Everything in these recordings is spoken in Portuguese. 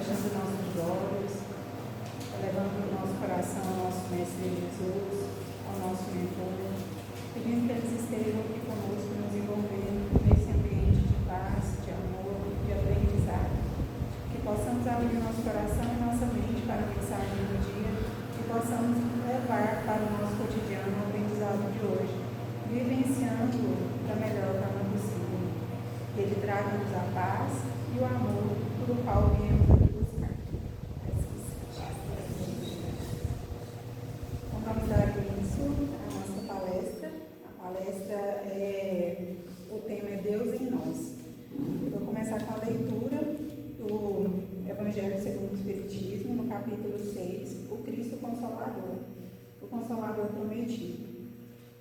fechando nossos olhos, levando o nosso coração ao nosso Mestre Jesus, ao nosso mentor, pedindo que eles estejam aqui conosco, nos envolvendo nesse ambiente de paz, de amor, de aprendizado. Que possamos abrir nosso coração e nossa mente para a mensagem do dia e possamos levar para o nosso cotidiano o aprendizado de hoje, vivenciando da melhor forma possível. Que Ele traga-nos a paz e o amor por qual viemos aqui buscar. Então, vamos dar início à nossa palestra. A palestra o tema é Deus em nós. Eu vou começar com a leitura do Evangelho segundo o Espiritismo, no capítulo 6, o Cristo Consolador, o Consolador prometido.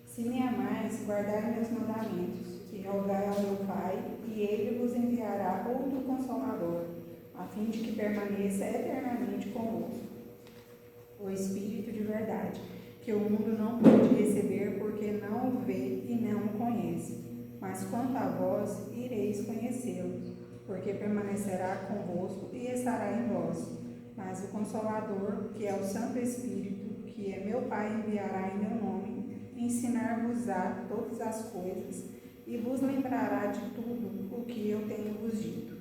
Se me amais, guardai meus mandamentos, e rogai ao meu Pai, e Ele vos enviará outro Consolador, a fim de que permaneça eternamente convosco. O Espírito de verdade, que o mundo não pode receber, porque não o vê e não o conhece. Mas quanto a vós, ireis conhecê-lo, porque permanecerá convosco e estará em vós. Mas o Consolador, que é o Santo Espírito, que é meu Pai, enviará em meu nome, ensinar-vos-á todas as coisas, e vos lembrará de tudo o que eu tenho vos dito.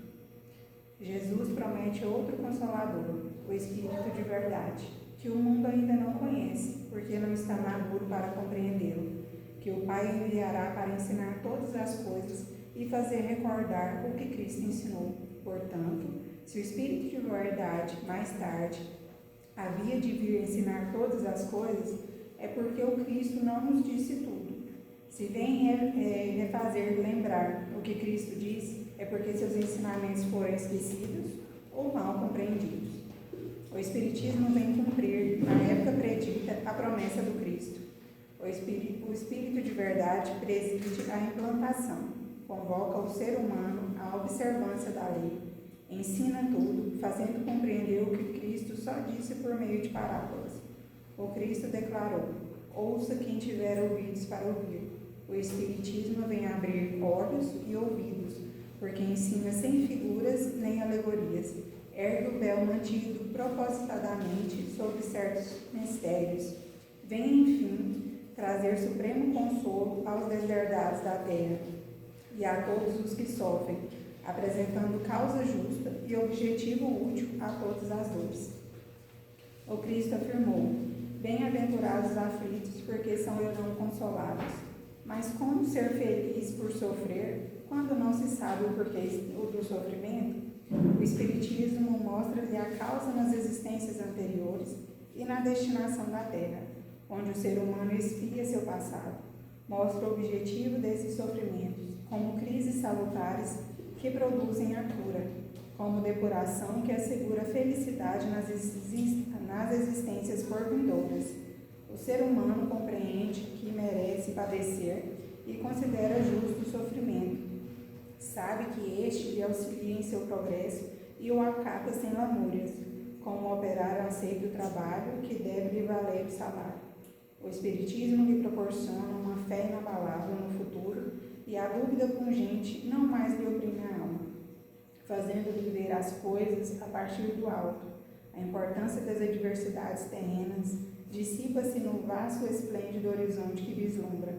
Jesus promete outro Consolador, o Espírito de verdade, que o mundo ainda não conhece, porque não está maduro para compreendê-lo, que o Pai enviará para ensinar todas as coisas e fazer recordar o que Cristo ensinou. Portanto, se o Espírito de verdade, mais tarde, havia de vir ensinar todas as coisas, é porque o Cristo não nos disse tudo. Se vem refazer lembrar o que Cristo disse, é porque seus ensinamentos foram esquecidos ou mal compreendidos. O Espiritismo vem cumprir, na época predita, a promessa do Cristo. O Espírito de verdade preside a implantação, convoca o ser humano à observância da lei, ensina tudo, fazendo compreender o que Cristo só disse por meio de parábolas. O Cristo declarou: ouça quem tiver ouvidos para ouvir. O Espiritismo vem abrir olhos e ouvidos, porque ensina sem figuras nem alegorias, ergue o véu mantido propositadamente sobre certos mistérios. Vem, enfim, trazer supremo consolo aos deserdados da terra e a todos os que sofrem, apresentando causa justa e objetivo útil a todas as dores. O Cristo afirmou: bem-aventurados os aflitos, porque são não consolados. Mas como ser feliz por sofrer, quando não se sabe o porquê do sofrimento? O Espiritismo mostra-lhe a causa nas existências anteriores e na destinação da Terra, onde o ser humano expia seu passado. Mostra o objetivo desses sofrimentos, como crises salutares que produzem a cura, como depuração que assegura felicidade nas existências por vindouras. O ser humano compreende que merece padecer e considera justo o sofrimento. Sabe que este lhe auxilia em seu progresso e o acata sem lamúrias, como operar aceita o trabalho que deve lhe valer o salário. O Espiritismo lhe proporciona uma fé inabalável no futuro e a dúvida pungente não mais lhe oprime a alma, fazendo-lhe ver as coisas a partir do alto. A importância das adversidades terrenas dissipa-se no vasto e esplêndido horizonte que vislumbra,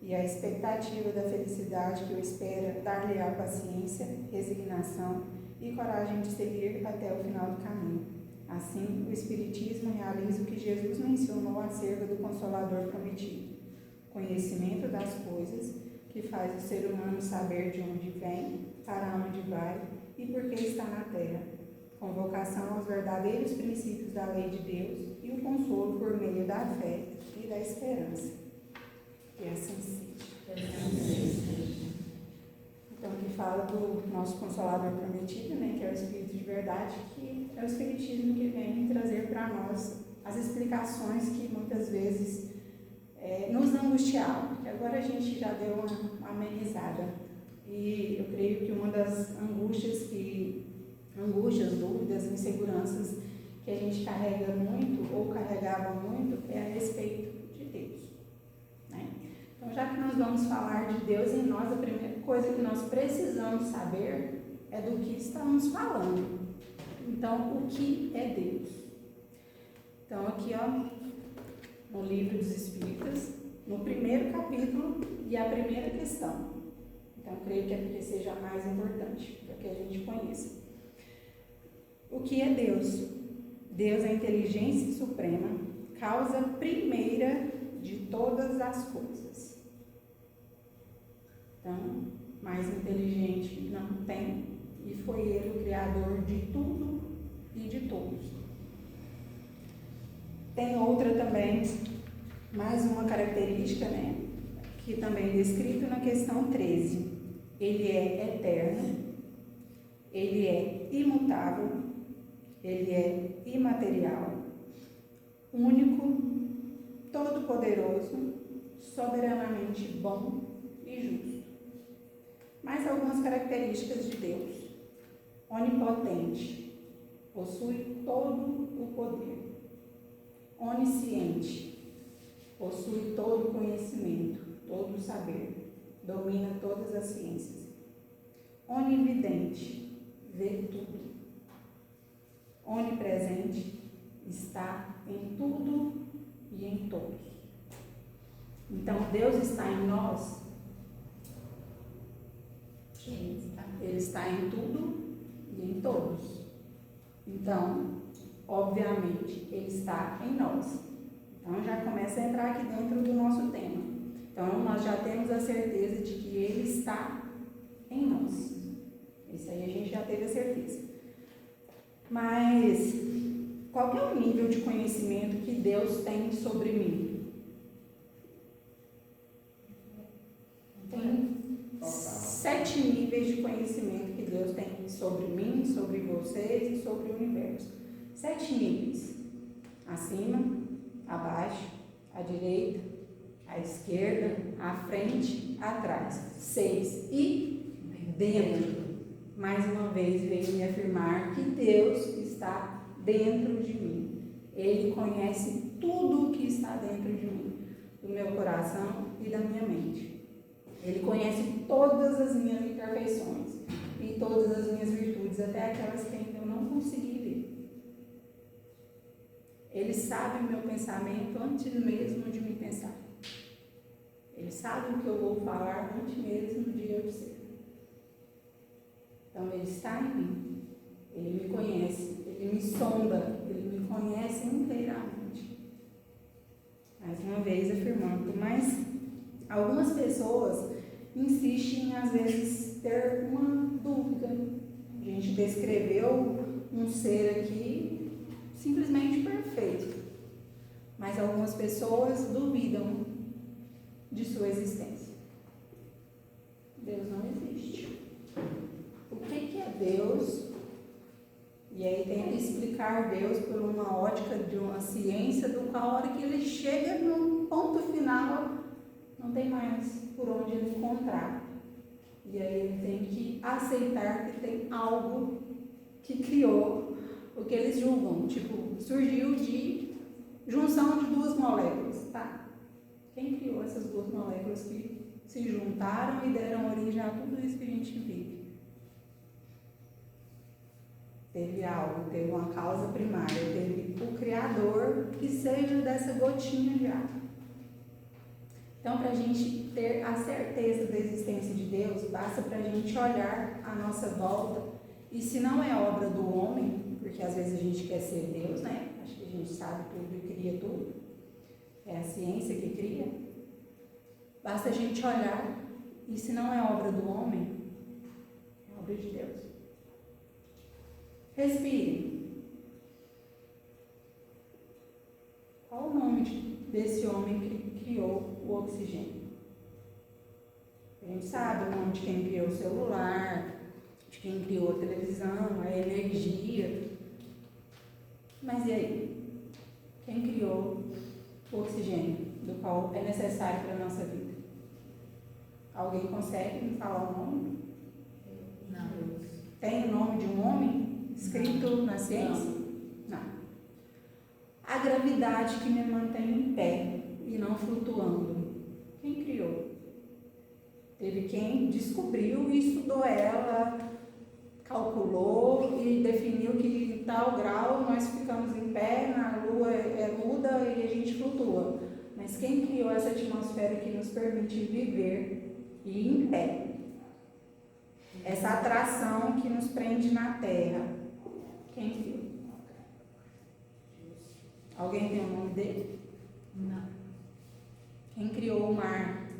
e a expectativa da felicidade que o espera dar-lhe-á paciência, resignação e coragem de seguir até o final do caminho. Assim, o Espiritismo realiza o que Jesus mencionou acerca do Consolador prometido: conhecimento das coisas, que faz o ser humano saber de onde vem, para onde vai e por que está na terra, convocação aos verdadeiros princípios da lei de Deus e o consolo por meio da fé e da esperança. E assim seja. Então, aqui fala do nosso Consolador prometido, que é o Espírito de verdade, que é o Espiritismo que vem trazer para nós as explicações que muitas vezes nos angustiavam, que agora a gente já deu uma amenizada. E eu creio que uma das angústias, dúvidas, inseguranças que a gente carrega muito ou carregava muito é a respeito de Deus, né? Então, já que nós vamos falar de Deus em nós, a primeira coisa que nós precisamos saber é do que estamos falando. Então, o que é Deus? Então, aqui, no Livro dos Espíritos, no primeiro capítulo e a primeira questão. Então, creio que é porque seja a mais importante, para que a gente conheça. O que é Deus? Deus é a inteligência suprema, causa primeira de todas as coisas. Então, mais inteligente não tem, e foi Ele o Criador de tudo e de todos. Tem outra também, mais uma característica, que também é descrito na questão 13. Ele é eterno, ele é imutável, ele é imaterial, único, todo-poderoso, soberanamente bom e justo. Mais algumas características de Deus. Onipotente, possui todo o poder. Onisciente, possui todo o conhecimento, todo o saber, domina todas as ciências. Onividente, vê tudo. Onipresente, está em tudo e em todos. Então, Deus está em nós. Ele está em tudo e em todos. Então, obviamente, Ele está em nós. Então, já começa a entrar aqui dentro do nosso tema. Então, nós já temos a certeza de que Ele está em nós. Isso aí a gente já teve a certeza. Mas, qual que é o nível de conhecimento que Deus tem sobre mim? Tem 7 níveis de conhecimento que Deus tem sobre mim, sobre vocês e sobre o universo. 7 níveis. Acima, abaixo, à direita, à esquerda, à frente, atrás. 6. E dentro. Mais uma vez veio me afirmar que Deus está dentro de mim. Ele conhece tudo o que está dentro de mim, do meu coração e da minha mente. Ele conhece todas as minhas imperfeições e todas as minhas virtudes, até aquelas que ainda eu não consegui ver. Ele sabe o meu pensamento antes mesmo de me pensar. Ele sabe o que eu vou falar antes mesmo de eu dizer. Então, Ele está em mim. Ele me conhece. Ele me sonda. Ele me conhece inteiramente. Mais uma vez afirmando. Mas algumas pessoas insistem em, às vezes, ter uma dúvida. A gente descreveu um ser aqui simplesmente perfeito. Mas algumas pessoas duvidam de sua existência. Deus não existe. O que é Deus? E aí tenta explicar Deus por uma ótica de uma ciência, do qual a hora que ele chega no ponto final, não tem mais por onde ele encontrar. E aí ele tem que aceitar que tem algo que criou o que eles julgam. Tipo, surgiu de junção de 2 moléculas, tá? Quem criou essas 2 moléculas que se juntaram e deram origem a tudo isso que a gente vive? Teve algo, teve uma causa primária, teve o Criador que seja dessa gotinha de água. Então, para a gente ter a certeza da existência de Deus, basta para a gente olhar à nossa volta, e se não é obra do homem, porque às vezes a gente quer ser Deus, acho que a gente sabe tudo e cria tudo, é a ciência que cria, basta a gente olhar, e se não é obra do homem, é obra de Deus. Respire. Qual o nome desse homem que criou o oxigênio? A gente sabe o nome de quem criou o celular, de quem criou a televisão, a energia. Mas e aí? Quem criou o oxigênio, do qual é necessário para a nossa vida? Alguém consegue me falar o nome? Não. Tem o nome de um homem escrito na ciência? Não. A gravidade que me mantém em pé e não flutuando. Quem criou? Teve quem descobriu e estudou ela, calculou e definiu que tal grau nós ficamos em pé, na lua é muda e a gente flutua. Mas quem criou essa atmosfera que nos permite viver e ir em pé? Essa atração que nos prende na terra. Quem criou? Alguém tem o nome dele? Não. Quem criou o mar?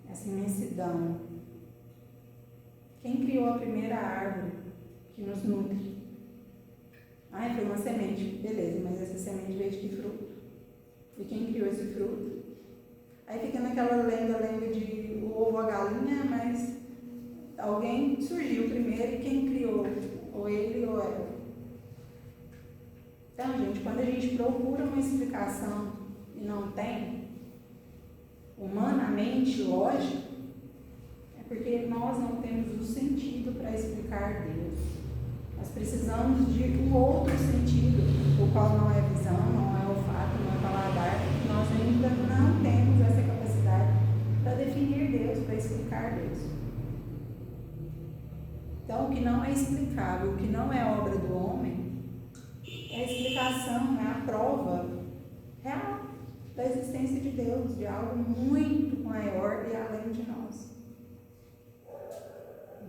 Essa imensidão. Quem criou a primeira árvore que nos nutre? Ah, foi uma semente. Beleza, mas essa semente veio de que fruto? E quem criou esse fruto? Aí fica naquela lenda de o ovo, a galinha, mas alguém surgiu primeiro e quem criou? Ou ele ou ela. Então, gente, quando a gente procura uma explicação e não tem, humanamente, lógico, é porque nós não temos o sentido para explicar Deus. Nós precisamos de um outro sentido, o qual não é visão, não é olfato, não é paladar, porque nós ainda não temos essa capacidade para definir Deus, para explicar Deus. Então, o que não é explicável, o que não é obra do homem, é a explicação, é a prova real da existência de Deus, de algo muito maior e além de nós.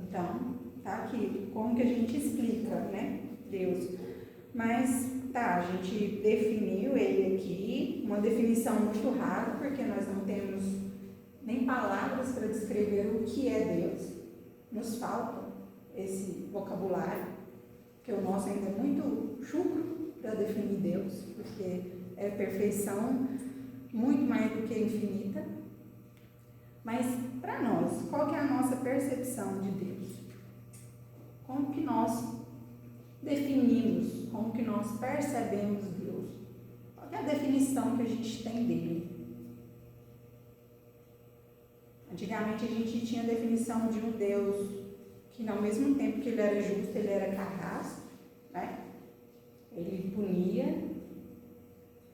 Então, tá aqui, como que a gente explica, né, Deus? Mas, tá, a gente definiu ele aqui, uma definição muito rara, porque nós não temos nem palavras para descrever o que é Deus. Nos falta esse vocabulário, que o nosso ainda é muito chucro para definir Deus, porque é perfeição muito mais do que infinita. Mas, para nós, qual que é a nossa percepção de Deus? Como que nós definimos, como que nós percebemos Deus? Qual que é a definição que a gente tem dele? Antigamente a gente tinha a definição de um Deus que, ao mesmo tempo que ele era justo, ele era carrasco, né? Ele punia,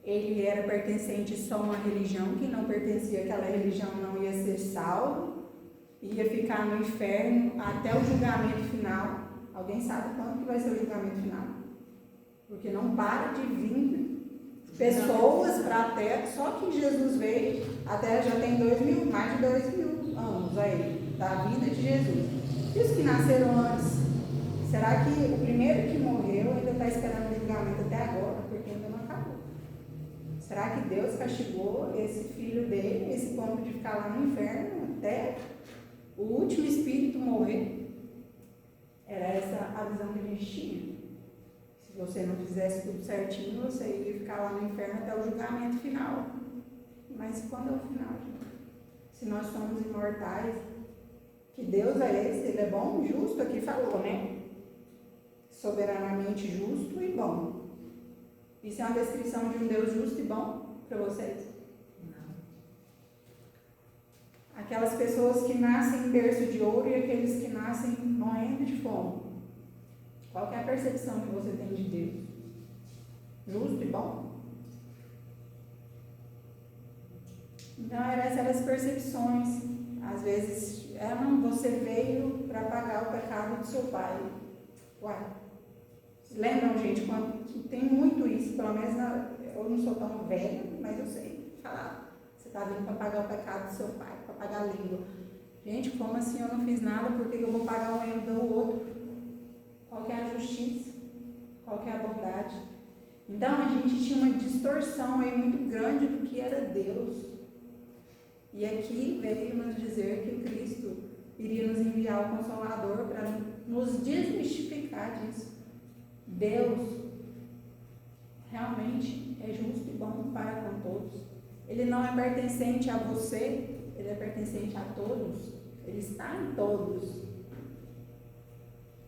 ele era pertencente só a uma religião, que não pertencia àquela religião não ia ser salvo, ia ficar no inferno até o julgamento final. Alguém sabe quando que vai ser o julgamento final? Porque não para de vir pessoas para a Terra, só que Jesus veio, a Terra já tem mais de 2.000 anos aí, da vida de Jesus. E os que nasceram antes? Será que o primeiro que morreu ainda está esperando o julgamento até agora? Porque ainda não acabou. Será que Deus castigou esse filho dele, esse ponto de ficar lá no inferno até o último espírito morrer? Era essa a visão que a gente tinha. Se você não fizesse tudo certinho, você ia ficar lá no inferno até o julgamento final. Mas quando é o final, gente? Se nós somos imortais, que Deus é esse? Ele é bom, justo, aqui falou, né? Soberanamente justo e bom. Isso é uma descrição de um Deus justo e bom para vocês? Não. Aquelas pessoas que nascem em berço de ouro e aqueles que nascem morrendo de fome. Qual que é a percepção que você tem de Deus? Justo e bom? Então, eram essas percepções. Às vezes, não, você veio para pagar o pecado do seu pai. Uai. Lembram, gente, quando tem muito isso, pelo menos eu não sou tão velha, mas eu sei falar. Você está vindo para pagar o pecado do seu pai, para pagar a língua. Gente, como assim eu não fiz nada, por que eu vou pagar o erro do outro? Qual que é a justiça? Qual que é a bondade? Então, a gente tinha uma distorção aí muito grande do que era Deus. E aqui veio nos dizer que Cristo iria nos enviar o Consolador para nos desmistificar disso. Deus realmente é justo e bom para com todos. Ele não é pertencente a você, ele é pertencente a todos. Ele está em todos.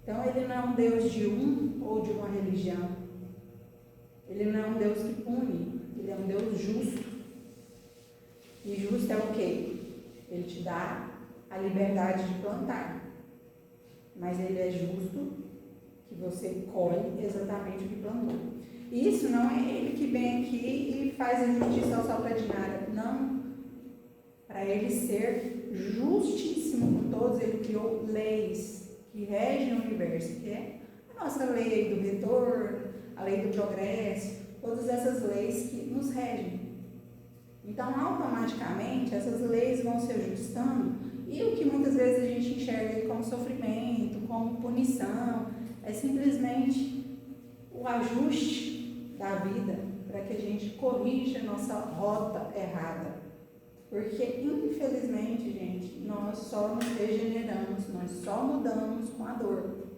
Então, ele não é um Deus de um ou de uma religião. Ele não é um Deus que pune, ele é um Deus justo. E justo é o quê? Ele te dá a liberdade de plantar. Mas ele é justo que você colhe exatamente o que plantou. Isso não é ele que vem aqui e faz a justiça ao saltadinário. Não. Para ele ser justíssimo com todos, ele criou leis que regem o universo, que é a nossa lei do vetor, a lei do progresso, todas essas leis que nos regem. Então, automaticamente, essas leis vão se ajustando e o que muitas vezes a gente enxerga como sofrimento, como punição, é simplesmente o ajuste da vida para que a gente corrija a nossa rota errada. Porque, infelizmente, gente, nós só nos regeneramos, nós só mudamos com a dor.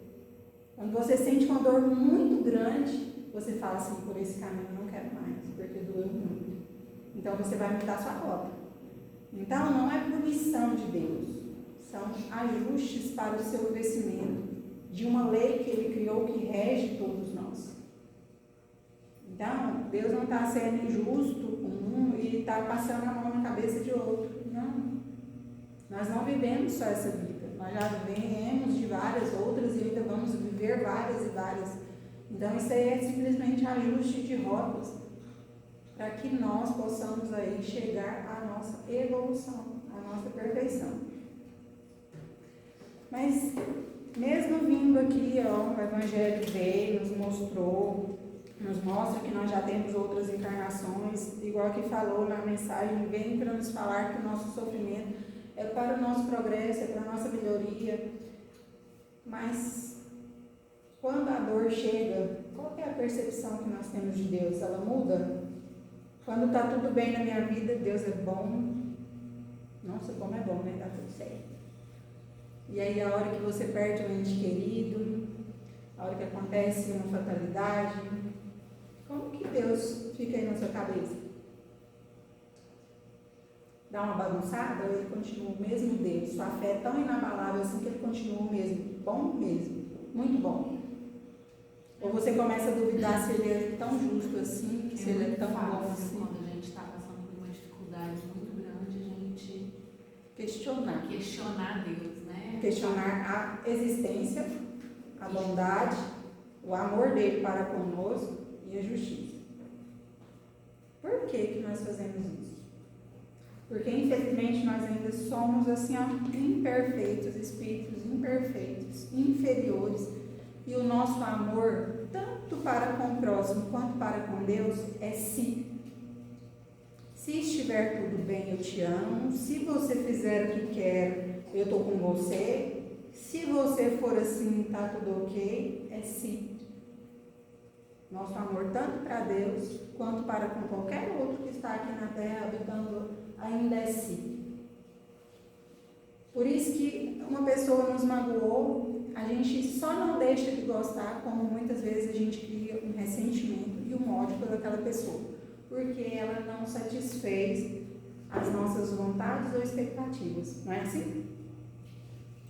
Quando você sente uma dor muito grande, você fala assim, por esse caminho eu não quero mais, porque doeu muito. Então você vai mudar sua rota. Então não é punição de Deus, são ajustes para o seu crescimento, de uma lei que Ele criou que rege todos nós. Então, Deus não está sendo injusto com um e está passando a mão na cabeça de outro. Não. Nós não vivemos só essa vida. Nós já vivemos de várias outras e ainda vamos viver várias e várias. Então, isso aí é simplesmente ajuste de rotas para que nós possamos aí chegar à nossa evolução, à nossa perfeição. Mas, mesmo vindo aqui, ó, o Evangelho veio, nos mostra que nós já temos outras encarnações, igual que falou na mensagem, vem para nos falar que o nosso sofrimento é para o nosso progresso, é para a nossa melhoria. Mas, quando a dor chega, qual é a percepção que nós temos de Deus? Ela muda? Quando está tudo bem na minha vida, Deus é bom. Nossa, como é bom, né? Está tudo certo. E aí, a hora que você perde um ente querido, a hora que acontece uma fatalidade, como que Deus fica aí na sua cabeça? Dá uma bagunçada ou Ele continua o mesmo Deus? Sua fé é tão inabalável assim que Ele continua o mesmo? Bom mesmo, muito bom. Ou você começa a duvidar se Ele é tão justo assim, se Ele é tão bom assim. Quando a gente está passando por uma dificuldade muito grande, a gente questionar Deus, né? Questionar a existência, a bondade, o amor dele para conosco e a justiça. Por que nós fazemos isso? Porque infelizmente nós ainda somos assim, ó, imperfeitos, espíritos imperfeitos, inferiores, e o nosso amor, tanto para com o próximo quanto para com Deus, é si. Se estiver tudo bem, eu te amo. Se você fizer o que quer, eu estou com você. Se você for assim, está tudo ok, é si. Nosso amor tanto para Deus, quanto para com qualquer outro que está aqui na Terra habitando, ainda é si. Por isso que uma pessoa nos magoou, a gente só não deixa de gostar, como muitas vezes a gente cria um ressentimento e um ódio por aquela pessoa, porque ela não satisfez as nossas vontades ou expectativas, não é assim?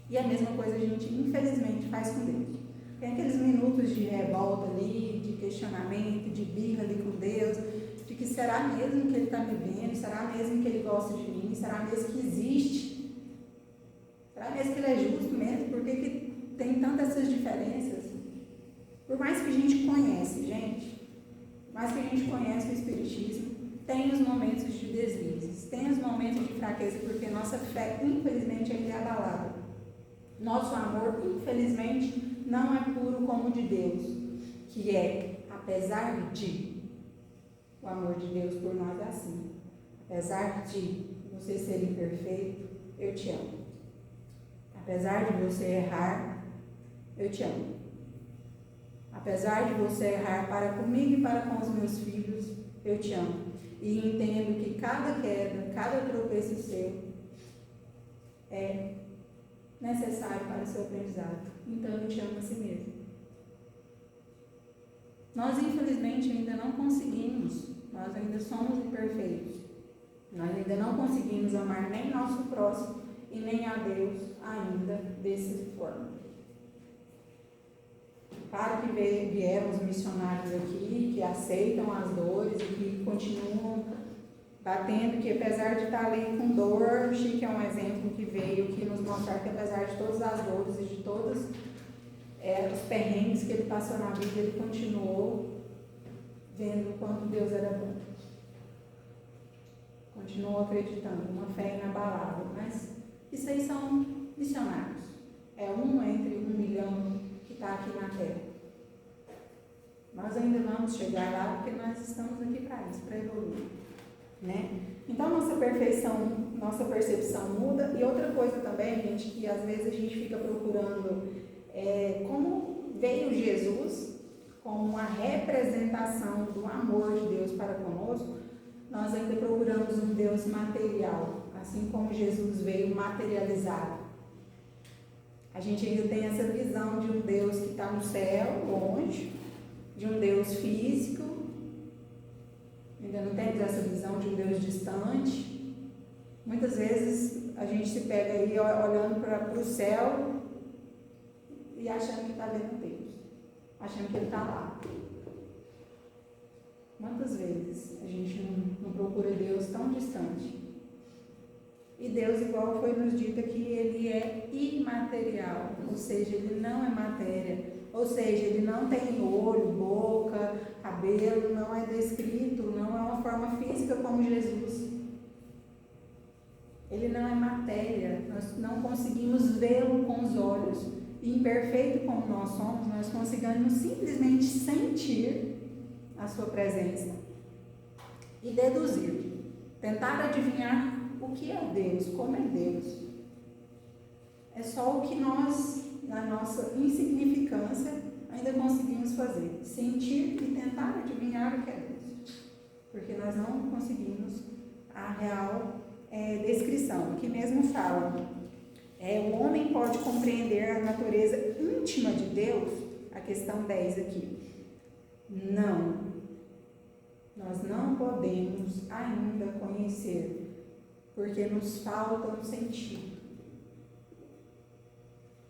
E a mesma coisa a gente, infelizmente, faz com Deus. Tem aqueles minutos de revolta ali, de questionamento, de birra ali com Deus, de que será mesmo que Ele está me vendo? Será mesmo que Ele gosta de mim? Será mesmo que existe? Será mesmo que Ele é justo mesmo? Por que tem tantas essas diferenças? Por mais que a gente conhece, gente, por mais que a gente conhece o Espiritismo, tem os momentos de deslizes, tem os momentos de fraqueza, porque nossa fé, infelizmente, ainda é abalada. Nosso amor, infelizmente, não é puro como o de Deus, que é, apesar de, o amor de Deus por nós é assim, apesar de você ser imperfeito, eu te amo. Apesar de você errar, eu te amo. Apesar de você errar para comigo e para com os meus filhos, eu te amo. E entendo que cada queda, cada tropeço seu é necessário para o seu aprendizado. Então eu te amo a si mesmo. Nós, infelizmente, ainda não conseguimos, nós ainda somos imperfeitos. Nós ainda não conseguimos amar nem nosso próximo e nem a Deus ainda dessa forma. Claro que vieram os missionários aqui, que aceitam as dores e que continuam batendo, que apesar de estar ali com dor, o Chico é um exemplo que veio aqui nos mostrar que apesar de todas as dores e de todos os perrengues que ele passou na vida, ele continuou vendo o quanto Deus era bom. Continuou acreditando, uma fé inabalável. Mas isso aí são missionários. É um entre 1 milhão que está aqui na Terra. Nós ainda vamos chegar lá porque nós estamos aqui para isso, para evoluir, né? Então nossa percepção muda. E outra coisa também, gente, que às vezes a gente fica procurando como veio Jesus como uma representação do amor de Deus para conosco, nós ainda procuramos um Deus material, assim como Jesus veio materializado. A gente ainda tem essa visão de um Deus que está no céu, longe, de um Deus físico. Ainda não temos essa visão de um Deus distante. Muitas vezes a gente se pega aí olhando para o céu e achando que está vendo Deus, achando que Ele está lá. Quantas vezes a gente não procura Deus tão distante? E Deus, igual foi nos dito aqui, Ele é imaterial, ou seja, Ele não é matéria, ou seja, Ele não tem olho, boca, cabelo, não é descrito, não é uma forma física como Jesus. Ele não é matéria, nós não conseguimos vê-lo com os olhos. E imperfeito como nós somos, nós conseguimos simplesmente sentir a sua presença e deduzir, tentar adivinhar o que é Deus, como é Deus. É só o que nós, na nossa insignificância, ainda conseguimos fazer, sentir e tentar adivinhar o que é Deus, porque nós não conseguimos a real descrição. Aqui mesmo fala, o homem pode compreender a natureza íntima de Deus, a questão 10 aqui. Não, nós não podemos ainda conhecer, porque nos falta um sentido.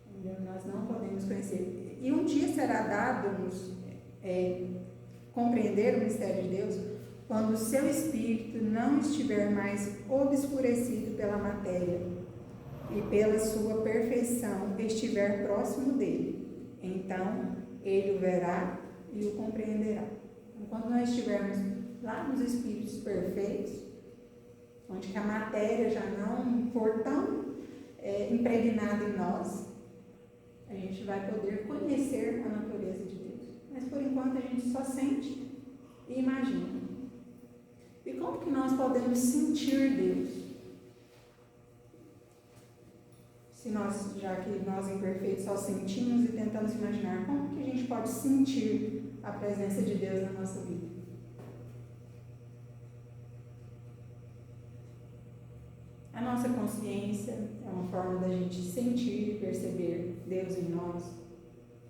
Entendeu? Nós não podemos conhecer. E um dia será dado-nos compreender o mistério de Deus, quando o seu espírito não estiver mais obscurecido pela matéria e pela sua perfeição estiver próximo dele. Então, ele o verá e o compreenderá. Então, quando nós estivermos lá nos espíritos perfeitos, onde que a matéria já não for tão impregnada em nós, a gente vai poder conhecer a natureza de Deus. Mas, por enquanto, a gente só sente e imagina. E como que nós podemos sentir Deus? Se nós, já que nós imperfeitos só sentimos e tentamos imaginar, como que a gente pode sentir a presença de Deus na nossa vida? A nossa consciência é uma forma da gente sentir e perceber Deus em nós,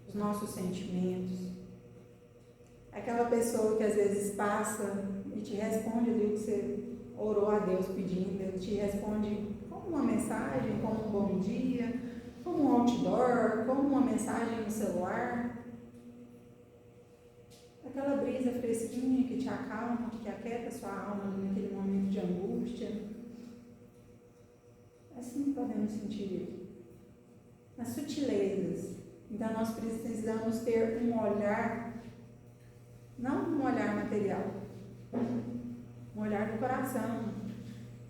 os nossos sentimentos. Aquela pessoa que às vezes passa e te responde ali o que você orou a Deus pedindo, Ele te responde como uma mensagem, como um bom dia, como um outdoor, como uma mensagem no celular. Aquela brisa fresquinha que te acalma, que aquieta a sua alma naquele momento de angústia. Assim podemos sentir Ele. Nas sutilezas. Então nós precisamos ter um olhar, não um olhar material, um olhar do coração,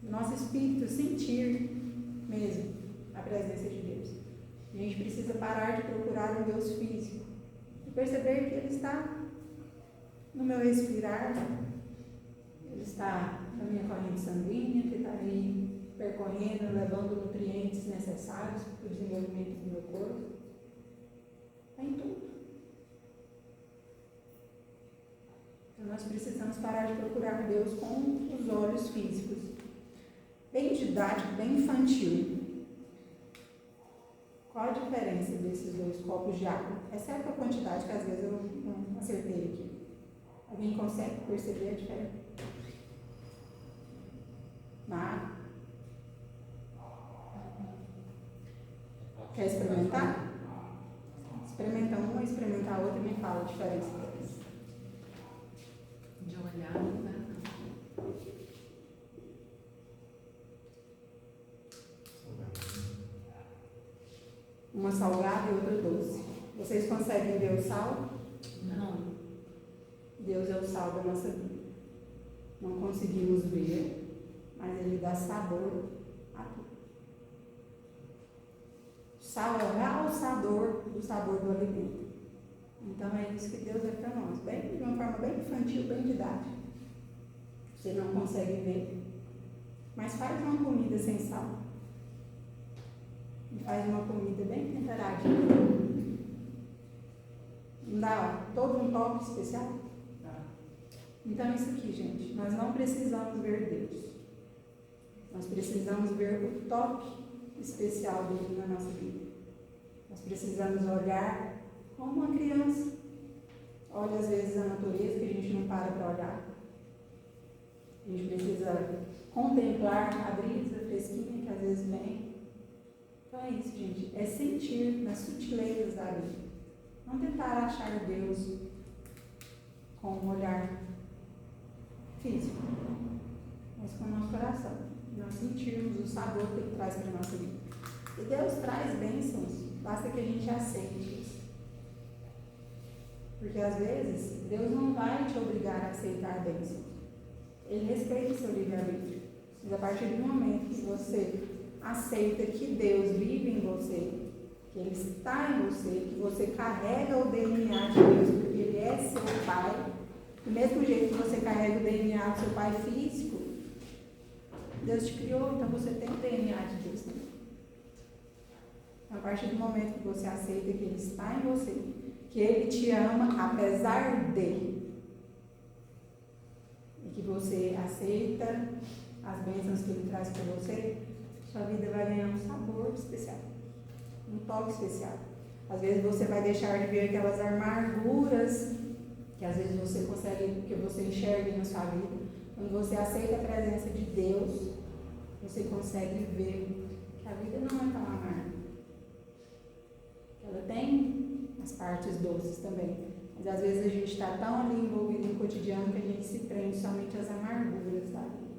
do nosso espírito, sentir mesmo a presença de Deus. A gente precisa parar de procurar um Deus físico e perceber que Ele está no meu respirar, Ele está na minha corrente sanguínea, que está aí percorrendo, levando nutrientes necessários para o desenvolvimento do meu corpo. Está em tudo. Então nós precisamos parar de procurar Deus com os olhos físicos. Bem didático, bem infantil. Qual a diferença desses dois copos de água? Exceto a quantidade, que às vezes eu não acertei aqui. Alguém consegue perceber a diferença? Na água? Quer experimentar? Experimenta uma, experimenta a outra e me fala a diferença deles. De olhar, né? Uma salgada e outra doce. Vocês conseguem ver o sal? Não. Deus é o sal da nossa vida. Não conseguimos ver, mas Ele dá sabor a tudo. O sal é o realçador do sabor do alimento. Então é isso que Deus é para nós, bem, de uma forma bem infantil, bem didática. Você não consegue ver, mas faz uma comida sem sal. E faz uma comida bem temperadinha. Não dá todo um toque especial? Então é isso aqui, gente. Nós não precisamos ver Deus. Nós precisamos ver o toque especial dele na nossa vida. Nós precisamos olhar como uma criança. Olha às vezes a natureza que a gente não para olhar. A gente precisa contemplar a brisa fresquinha que às vezes vem. Então é isso, gente. É sentir nas sutilezas da vida. Não tentar achar Deus com um olhar físico, mas com o nosso coração. Nós sentirmos o sabor que Ele traz para a nossa vida. E Deus traz bênçãos, basta que a gente aceite isso. Porque às vezes Deus não vai te obrigar a aceitar bênçãos. Ele respeita o seu livre-arbítrio. Mas a partir do momento que você aceita que Deus vive em você, que Ele está em você, que você carrega o DNA de Deus, porque Ele é seu Pai, do mesmo jeito que você carrega o DNA do seu pai físico, Deus te criou, então você tem o DNA de Deus também. Então, a partir do momento que você aceita que Ele está em você, que Ele te ama apesar de, e que você aceita as bênçãos que Ele traz para você, sua vida vai ganhar um sabor especial, um toque especial. Às vezes você vai deixar de ver aquelas amarguras que às vezes você consegue, que você enxerga na sua vida. Quando você aceita a presença de Deus, você consegue ver que a vida não é tão amarga. Ela tem as partes doces também. Mas às vezes a gente está tão ali envolvido no cotidiano que a gente se prende somente às amarguras da vida.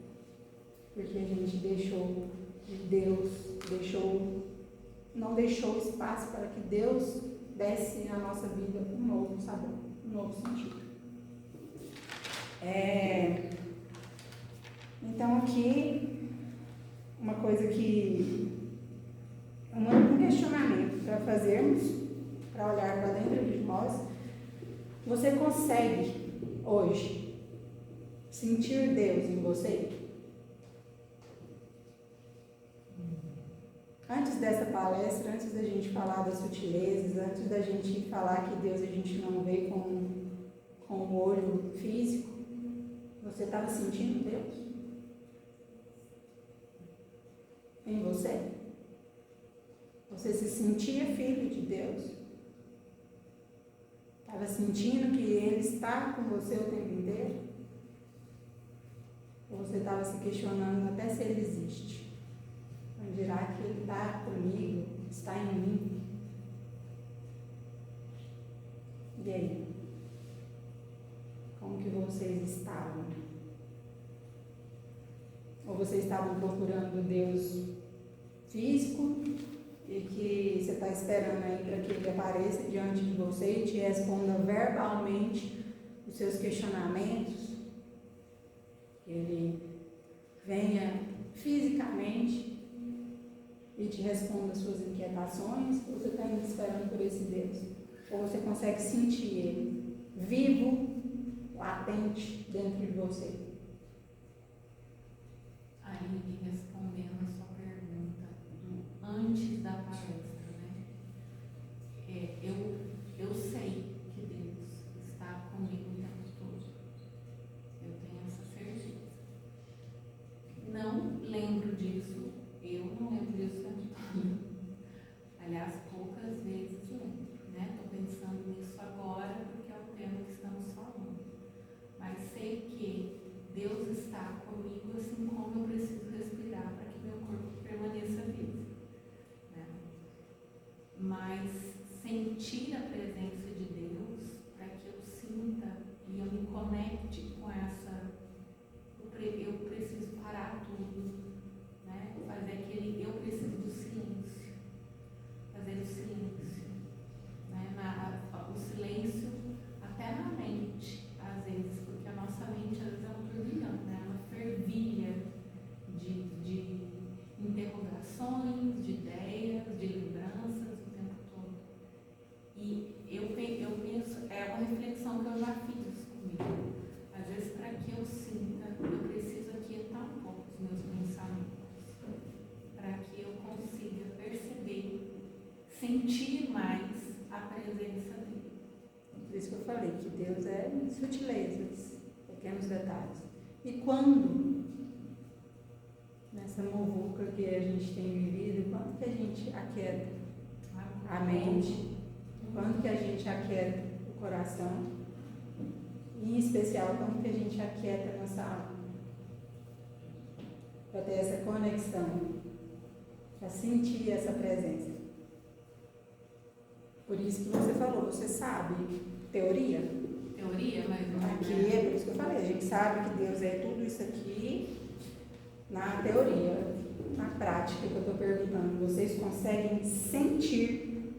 Porque a gente deixou de Deus, não deixou espaço para que Deus desse na nossa vida um novo sabor, um novo sentido. Então aqui, uma coisa que, um questionamento para fazermos, para olhar para dentro de nós. Você consegue hoje sentir Deus em você? Antes dessa palestra, antes da gente falar das sutilezas, antes da gente falar que Deus a gente não vê com o olho físico, você estava sentindo Deus em você? Você se sentia filho de Deus? Estava sentindo que Ele está com você o tempo inteiro? Ou você estava se questionando até se Ele existe? Mas dirá que Ele está comigo, está em mim? E aí? Como que vocês estavam? Ou vocês estavam procurando Deus físico e que você está esperando aí para que Ele apareça diante de você e te responda verbalmente os seus questionamentos, que Ele venha fisicamente e te responda as suas inquietações? Ou você está ainda esperando por esse Deus? Ou você consegue sentir Ele vivo, latente dentro de você? Aí, respondendo a sua pergunta, antes da palestra, né? Eu sei que Deus está comigo o tempo todo. Eu tenho essa certeza. Não lembro disso. Eu não lembro disso o tempo todo. Aliás, poucas vezes lembro, né? Estou pensando nisso agora porque é o tema que estamos falando. Mas sei que Deus está comigo assim como eu preciso respirar para que meu corpo permaneça vivo, né? Mas sentir a presença de Deus para que eu sinta e eu me conecte com essa, eu preciso parar tudo, né? Fazer aquele, eu preciso do silêncio, fazer o silêncio, né? O silêncio até na mente, às vezes, porque a nossa mente às vezes é um turbilhão, né? Uma fervilha de interrogações, de ideias, de lembranças o tempo todo. E eu penso, sutilezas, pequenos detalhes. E quando, nessa muvuca que a gente tem vivido, quando que a gente aquieta a mente, quando que a gente aquieta o coração, e em especial quando que a gente aquieta a nossa alma, para ter essa conexão, para sentir essa presença. Por isso que você falou, você sabe teoria? Teoria, mas não Aqui é por isso que eu falei, a gente sabe que Deus é tudo isso aqui na teoria, na prática que eu estou perguntando. Vocês conseguem sentir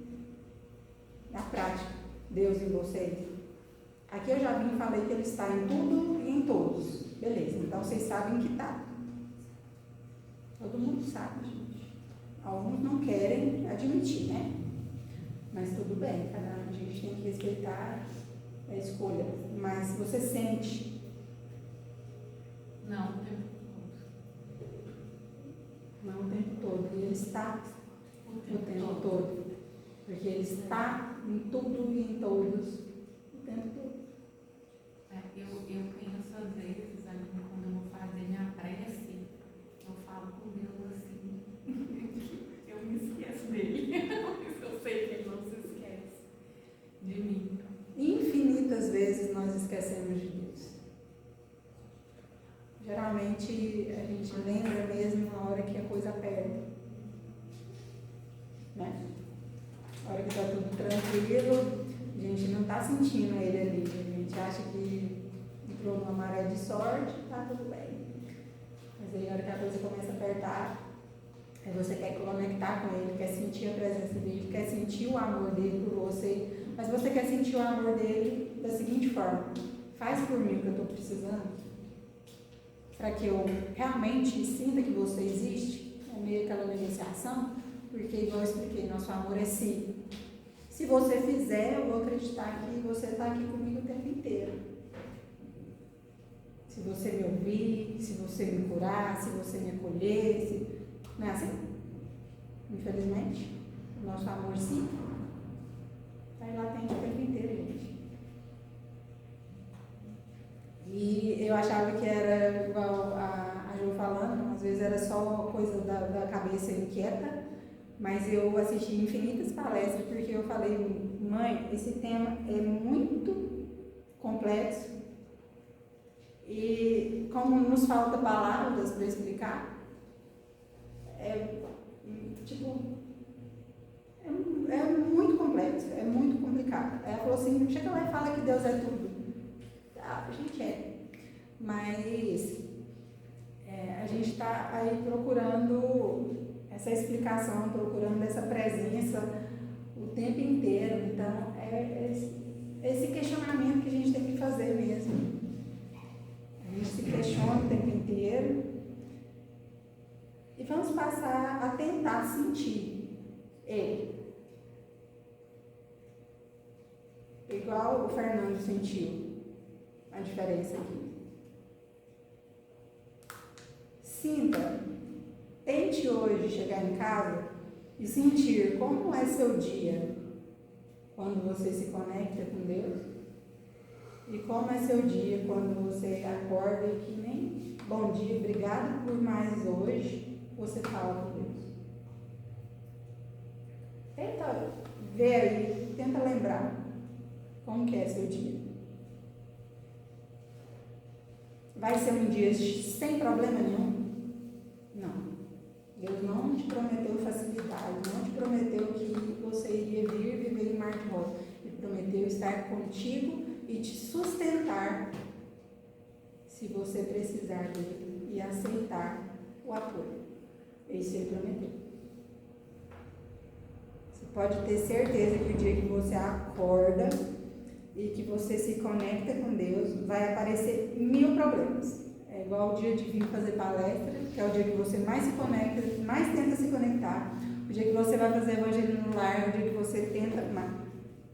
na prática Deus em vocês? Aqui eu já vim e falei que Ele está em tudo e em todos. Beleza, então vocês sabem que está. Todo mundo sabe, gente. Alguns não querem admitir, né? Mas tudo bem, a gente tem que respeitar a escolha. Mas você sente? Não, o tempo todo. Não o tempo todo. E Ele está o tempo todo. Porque Ele está em tudo e em todos o tempo todo. Eu penso às vezes, ali, quando eu vou fazer minha prece, eu falo com Deus assim, eu me esqueço dele, mas eu sei que Ele não se esquece de mim. Infinitas vezes nós esquecemos de Deus. Geralmente a gente lembra mesmo na hora que a coisa aperta, né? Na hora que está tudo tranquilo, a gente não está sentindo Ele ali, a gente acha que entrou numa maré de sorte, está tudo bem. Mas aí na hora que a coisa começa a apertar, aí você quer conectar com Ele, quer sentir a presença dEle, quer sentir o amor dEle por você, mas você quer sentir o amor dEle da seguinte forma: faz por mim o que eu estou precisando, para que eu realmente sinta que você existe, é meio aquela negociação, porque, igual eu expliquei, nosso amor é si. Se você fizer, eu vou acreditar que você está aqui comigo o tempo inteiro. Se você me ouvir, se você me curar, se você me acolher, não é assim? Infelizmente, o nosso amor sim está aí latente o tempo inteiro, gente. E eu achava que era igual a Jo falando, às vezes era só coisa da cabeça inquieta, mas eu assisti infinitas palestras porque eu falei, mãe, esse tema é muito complexo e como nos falta palavras para explicar, é muito complexo, é muito complicado. Ela falou assim, chega lá e fala que Deus é tudo. A gente é, mas a gente está aí procurando essa explicação, procurando essa presença o tempo inteiro. Então, é esse questionamento que a gente tem que fazer mesmo. A gente se questiona o tempo inteiro e vamos passar a tentar sentir Ele. Igual o Fernando sentiu a diferença aqui. Sinta, tente hoje chegar em casa e sentir como é seu dia quando você se conecta com Deus e como é seu dia quando você acorda e que nem bom dia, obrigado por mais hoje, você fala com Deus. Tenta ver aí, tenta lembrar como que é seu dia. Vai ser um dia sem problema nenhum? Não. Deus não te prometeu facilidade, não te prometeu que você iria vir viver em mar de rosa. Ele prometeu estar contigo e te sustentar se você precisar dele e aceitar o apoio. Isso ele prometeu. Você pode ter certeza que o dia que você acorda e que você se conecta com Deus, vai aparecer 1000 problemas. É igual o dia de vir fazer palestra, que é o dia que você mais se conecta, mais tenta se conectar. O dia que você vai fazer evangelho no lar, é o dia que você tenta,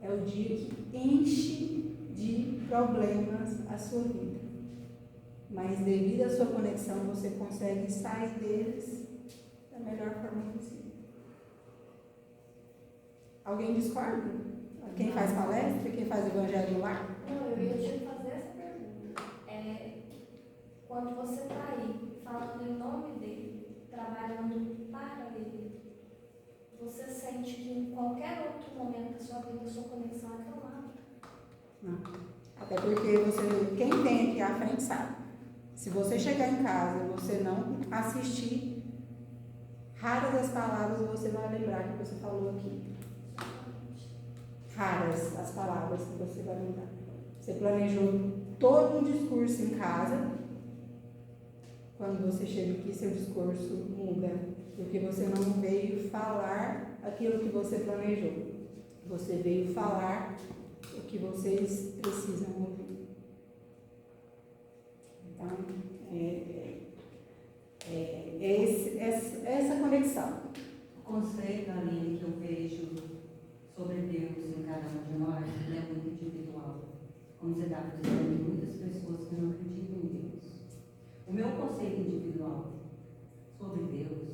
é o dia que enche de problemas a sua vida. Mas devido à sua conexão, você consegue sair deles da melhor forma possível. Alguém discorda? Quem faz palestra? Quem faz evangelho no lar? Não, eu ia te fazer quando você está aí, falando em nome dele, trabalhando para ele, você sente que em qualquer outro momento da sua vida, a sua conexão é tão alta? Não. Até porque quem tem aqui à frente sabe. Se você chegar em casa e você não assistir, raras as palavras você vai lembrar que você falou aqui. Raras as palavras que você vai lembrar. Você planejou todo um discurso em casa. Quando você chega aqui, seu discurso muda. Porque você não veio falar aquilo que você planejou. Você veio falar o que vocês precisam ouvir. Então, essa conexão. O conceito, Aline, que eu vejo sobre Deus em cada um de nós, ele é muito individual. Como você estava dizendo, tem muitas pessoas que não acreditam em Deus. O meu conceito individual sobre Deus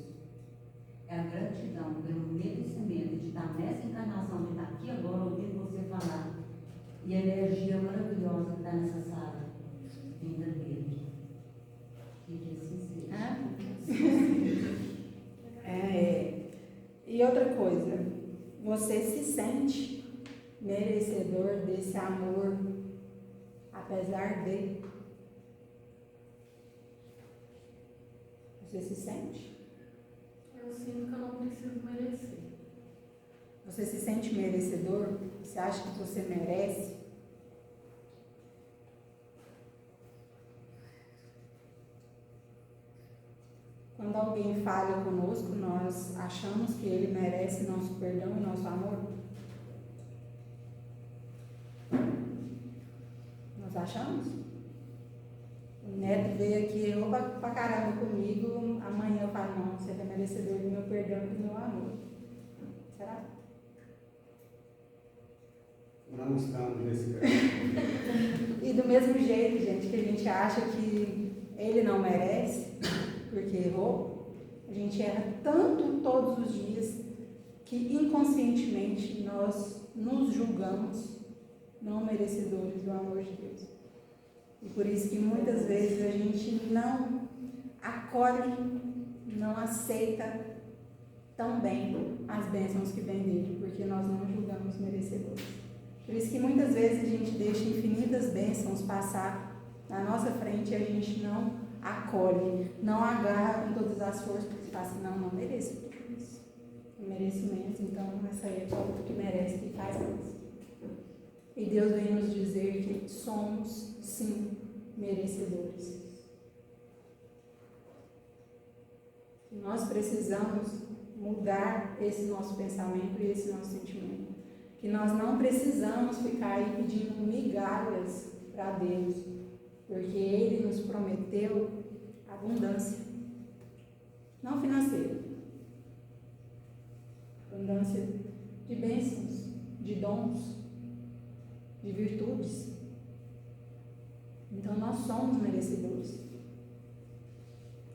é a gratidão pelo merecimento de estar nessa encarnação, de estar aqui agora ouvindo você falar. E a energia maravilhosa que está nessa sala, vinda dele. Que assim seja. E outra coisa, você se sente merecedor desse amor, apesar de. Você se sente? Eu sinto que eu não preciso merecer. Você se sente merecedor? Você acha que você merece? Quando alguém falha conosco, nós achamos que ele merece nosso perdão e nosso amor? Nós achamos? O Neto veio aqui, errou pra caramba comigo, amanhã eu falo, não, você é merecedor do meu perdão e do meu amor. Será? Não estamos nesse caso. E do mesmo jeito, gente, que a gente acha que ele não merece, porque errou, a gente erra tanto todos os dias que inconscientemente nós nos julgamos não merecedores do amor de Deus. E por isso que muitas vezes a gente não acolhe, não aceita tão bem as bênçãos que vêm dele, porque nós não julgamos merecedores. Por isso que muitas vezes a gente deixa infinitas bênçãos passar na nossa frente e a gente não acolhe, não agarra com todas as forças, porque fala assim, não mereço tudo isso. O merecimento, então, essa aí é o que merece, que faz mais. E Deus vem nos dizer que somos, sim, merecedores. Que nós precisamos mudar esse nosso pensamento e esse nosso sentimento. Que nós não precisamos ficar aí pedindo migalhas para Deus, porque Ele nos prometeu abundância, não financeira, abundância de bênçãos, de dons, de virtudes. Então nós somos merecedores.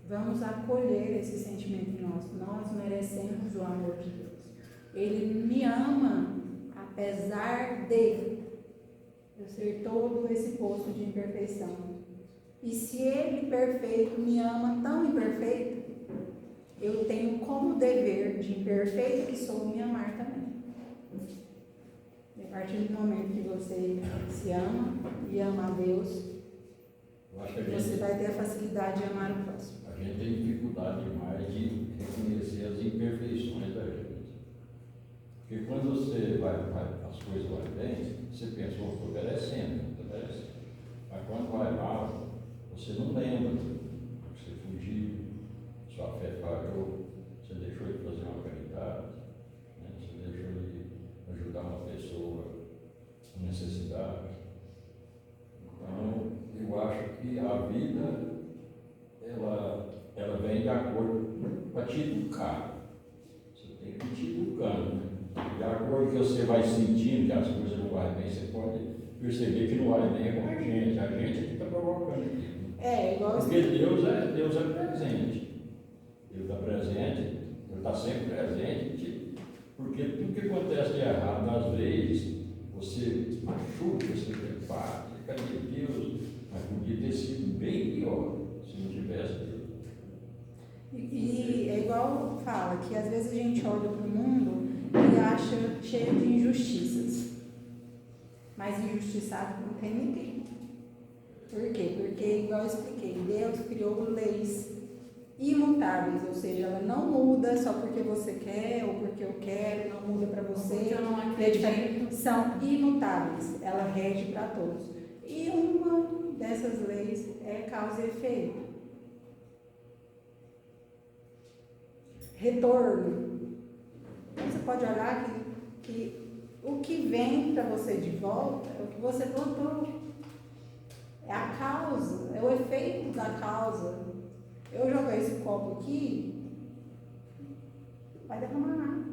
Vamos acolher esse sentimento em nós. Nós merecemos o amor de Deus. Ele me ama, apesar de eu ser todo esse poço de imperfeição. E se Ele, perfeito, me ama tão imperfeito, eu tenho como dever de imperfeito que sou me amar também. E a partir do momento que você se ama e ama a Deus, você vai ter a facilidade de amar o próximo. A gente tem dificuldade demais de reconhecer as imperfeições da gente. Porque quando você as coisas vão bem, você pensa, estou merecendo, mas quando vai mal, você não lembra, você fugiu, sua fé falhou, você deixou de fazer uma caridade, né? Você deixou de ajudar uma pessoa com necessidade. Então, eu acho que a vida, ela vem de acordo para te educar. Você tem que ir te educando, né? De acordo que você vai sentindo que as coisas não vão bem, você pode perceber que não vai bem é com a gente é que está provocando aquilo. Igual porque Deus é presente. Deus está presente, Ele está sempre presente, porque tudo que acontece de errado, às vezes, você machuca, você prepara, cadê Deus? Mas podia ter sido bem pior. E é igual fala, que às vezes a gente olha para o mundo e acha cheio de injustiças. Mas injustiçado não tem ninguém. Por quê? Porque, igual eu expliquei, Deus criou leis imutáveis, ou seja, ela não muda só porque você quer ou porque eu quero, não muda para você. Porque eu não É acredito. diferente. São imutáveis, ela rege para todos. E uma dessas leis é causa e efeito. Retorno. Então você pode olhar que o que vem para você de volta é o que você plantou. É a causa, é o efeito da causa. Eu jogar esse copo aqui, vai derramar nada.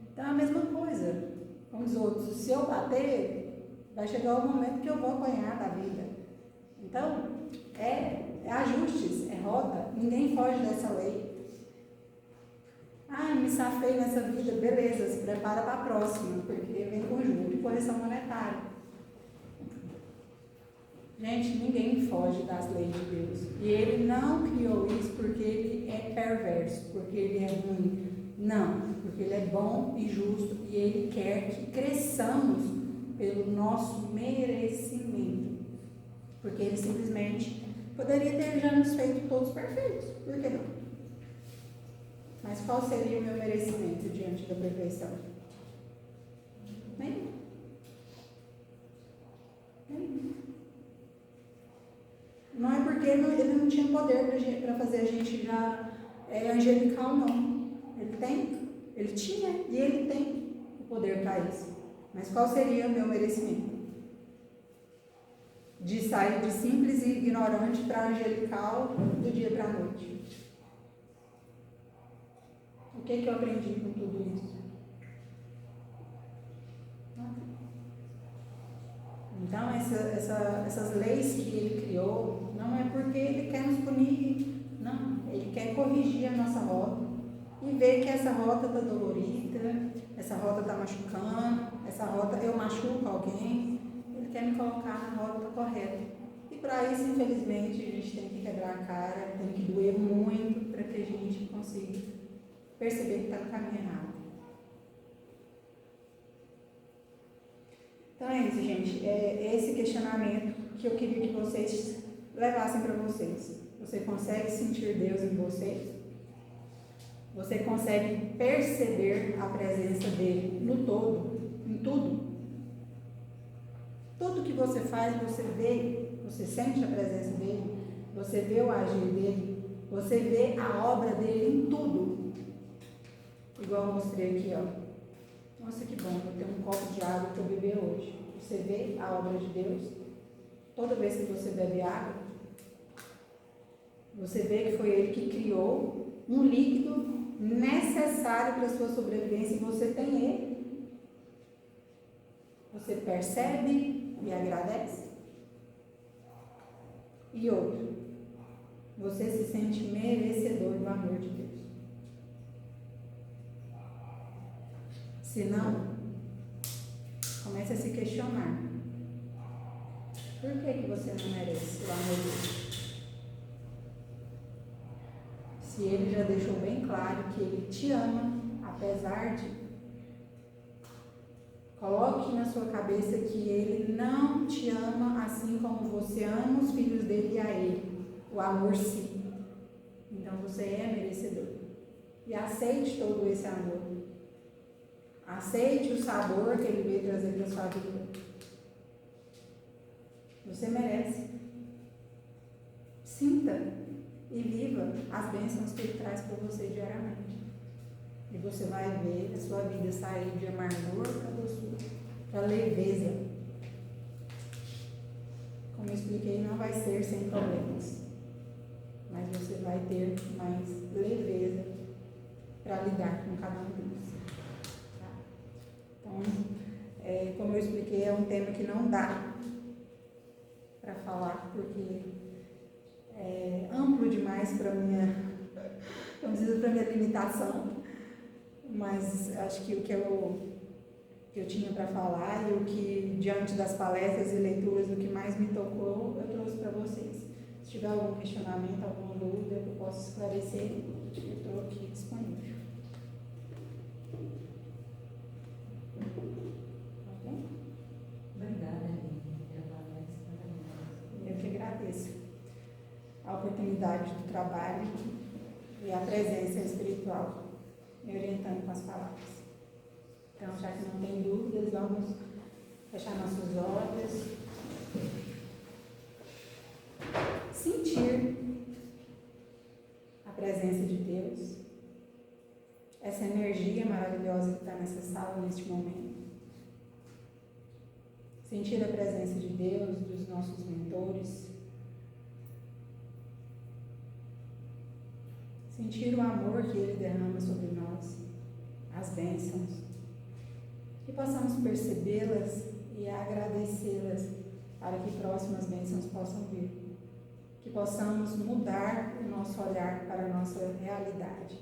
Então é a mesma coisa com os outros. Se eu bater, vai chegar o momento que eu vou apanhar da vida. Então, é ajustes, é rota. Ninguém foge dessa lei. Ah, me safei nessa vida, beleza, se prepara para a próxima, porque vem com juros e correção monetária. Gente, ninguém foge das leis de Deus. E Ele não criou isso porque Ele é perverso, porque Ele é ruim. Não, porque Ele é bom e justo e Ele quer que cresçamos pelo nosso merecimento. Porque Ele simplesmente poderia ter já nos feito todos perfeitos. Por que não? Mas qual seria o meu merecimento diante da perfeição? Nenhum. Não é porque ele não tinha poder para fazer a gente já angelical, não. Ele tem, ele tinha e ele tem o poder para isso. Mas qual seria o meu merecimento? De sair de simples e ignorante para angelical do dia para a noite. O que eu aprendi com tudo isso? Então, essas leis que Ele criou, não é porque Ele quer nos punir, não. Ele quer corrigir a nossa rota e ver que essa rota está dolorida, essa rota está machucando, essa rota eu machuco alguém. Ele quer me colocar na rota correta. E para isso, infelizmente, a gente tem que quebrar a cara, tem que doer muito para que a gente consiga perceber que está no caminho errado. Então é isso, gente. É esse questionamento que eu queria que vocês levassem para vocês. Você consegue sentir Deus em vocês? Você consegue perceber a presença dele no todo, em tudo? Tudo que você faz, você vê, você sente a presença dele, você vê o agir dele, você vê a obra dele em tudo. Igual eu mostrei aqui, ó. Nossa, que bom, eu tenho um copo de água para eu beber hoje. Você vê a obra de Deus? Toda vez que você bebe água, você vê que foi Ele que criou um líquido necessário para a sua sobrevivência e você tem Ele. Você percebe e agradece? E outro, você se sente merecedor do amor de Deus. Se não, comece a se questionar. Por que você não merece o amor dele? Se ele já deixou bem claro que ele te ama, apesar de... Coloque na sua cabeça que ele não te ama assim como você ama os filhos dele e a ele. O amor sim. Então você é merecedor. E aceite todo esse amor. Aceite o sabor que ele veio trazer para a sua vida. Você merece. Sinta e viva as bênçãos que ele traz para você diariamente. E você vai ver a sua vida sair de amargor para doçura, para leveza. Como eu expliquei, não vai ser sem problemas. Mas você vai ter mais leveza para lidar com cada um deles. Então, como eu expliquei, é um tema que não dá para falar, porque é amplo demais para minha, vamos dizer, para minha limitação, mas acho que o que eu tinha para falar e o que, diante das palestras e leituras, o que mais me tocou, eu trouxe para vocês. Se tiver algum questionamento, alguma dúvida que eu possa esclarecer, eu estou aqui disponível. Ok? Obrigada, Aline, pela palestra. Eu que agradeço a oportunidade do trabalho e a presença espiritual me orientando com as palavras. Então, já que não tem dúvidas, vamos fechar nossos olhos, sentir a presença de Deus, essa energia maravilhosa que está nessa sala neste momento. Sentir a presença de Deus, dos nossos mentores. Sentir o amor que Ele derrama sobre nós, as bênçãos. Que possamos percebê-las e agradecê-las para que próximas bênçãos possam vir. Que possamos mudar o nosso olhar para a nossa realidade.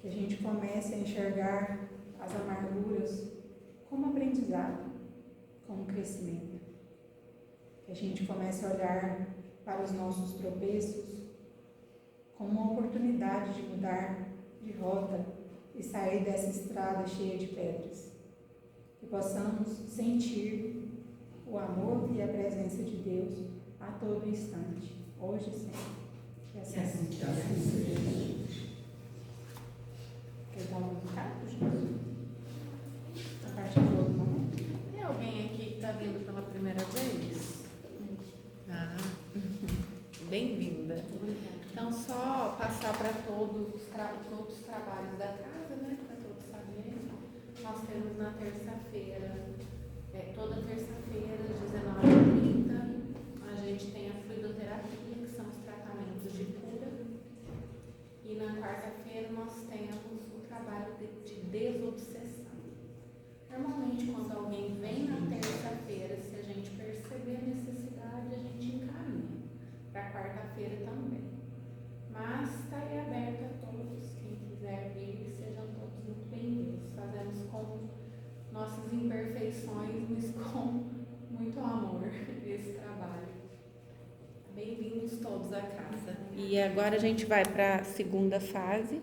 Que a gente comece a enxergar as amarguras como aprendizado, como crescimento. Que a gente comece a olhar para os nossos tropeços como uma oportunidade de mudar de rota e sair dessa estrada cheia de pedras. Que possamos sentir o amor e a presença de Deus a todo instante, hoje e sempre. Que assim seja. Quer dar um recado, gente? A partir do outro momento. Tem alguém aqui que está vindo pela primeira vez? Ah, bem-vinda. Então, só passar para todos os trabalhos da casa, né? Para todos saberem. Nós temos na terça-feira, toda terça-feira, às 19h30, a gente tem a fluidoterapia, que são os tratamentos de cura. E na quarta-feira nós temos o trabalho de desobsessão. Normalmente, quando alguém vem na terça-feira, se a gente perceber a necessidade, a gente encaminha para quarta-feira também. Mas está aí aberto a todos, quem quiser vir, sejam todos muito bem-vindos. Fazemos com nossas imperfeições, mas com muito amor esse trabalho. Bem-vindos todos à casa. E agora a gente vai para a segunda fase,